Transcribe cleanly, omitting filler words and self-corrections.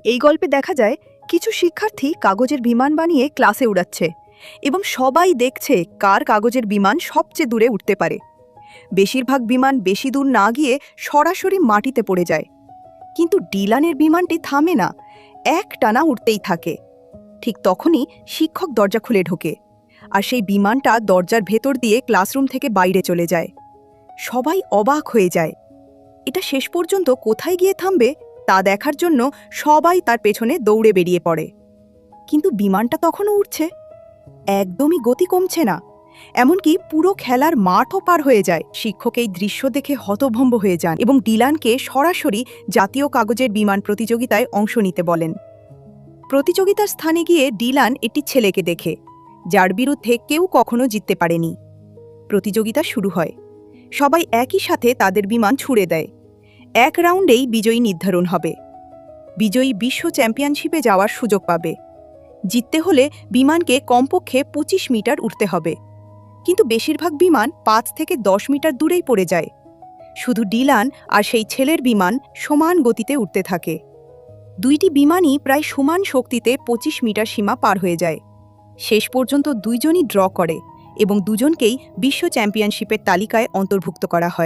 এই গল্পে দেখা যায় কিছু শিক্ষার্থী কাগজের বিমান বানিয়ে ক্লাসে উড়াচ্ছে এবং সবাই দেখছে কার কাগজের বিমান সবচেয়ে দূরে উঠতে পারে। বেশিরভাগ বিমান বেশি দূর না গিয়ে সরাসরি মাটিতে পড়ে যায়, কিন্তু ডিলানের বিমানটি থামে না, একটানা উঠতেই থাকে। ঠিক তখনই শিক্ষক দরজা খুলে ঢোকে, আর সেই বিমানটা দরজার ভেতর দিয়ে ক্লাসরুম থেকে বাইরে চলে যায়। সবাই অবাক হয়ে যায়। এটা শেষ পর্যন্ত কোথায় গিয়ে থামবে তা দেখার জন্য সবাই তার পেছনে দৌড়ে বেরিয়ে পড়ে। কিন্তু বিমানটা তখনও উঠছে, একদমই গতি কমছে না, এমনকি পুরো খেলার মাঠও পার হয়ে যায়। শিক্ষক এই দৃশ্য দেখে হতভম্ব হয়ে যান এবং ডিলানকে সরাসরি জাতীয় কাগজের বিমান প্রতিযোগিতায় অংশ নিতে বলেন। প্রতিযোগিতার স্থানে গিয়ে ডিলান একটি ছেলেকে দেখে, যার বিরুদ্ধে কেউ কখনো জিততে পারেনি। প্রতিযোগিতা শুরু হয়, সবাই একই সাথে তাদের বিমান ছুড়ে দেয়। এক রাউন্ডেই বিজয়ী নির্ধারণ হবে। বিজয়ী বিশ্ব চ্যাম্পিয়নশিপে যাওয়ার সুযোগ পাবে। জিততে হলে বিমানকে কমপক্ষে ২৫ মিটার উঠতে হবে, কিন্তু বেশিরভাগ বিমান ৫ থেকে ১০ মিটার দূরেই পড়ে যায়। শুধু ডিলান আর সেই ছেলের বিমান সমান গতিতে উঠতে থাকে। দুইটি বিমানই প্রায় সমান শক্তিতে ২৫ মিটার সীমা পার হয়ে যায়। শেষ পর্যন্ত দুইজনই ড্র করে এবং দুজনকেই বিশ্ব চ্যাম্পিয়নশিপের তালিকায় অন্তর্ভুক্ত করা হয়।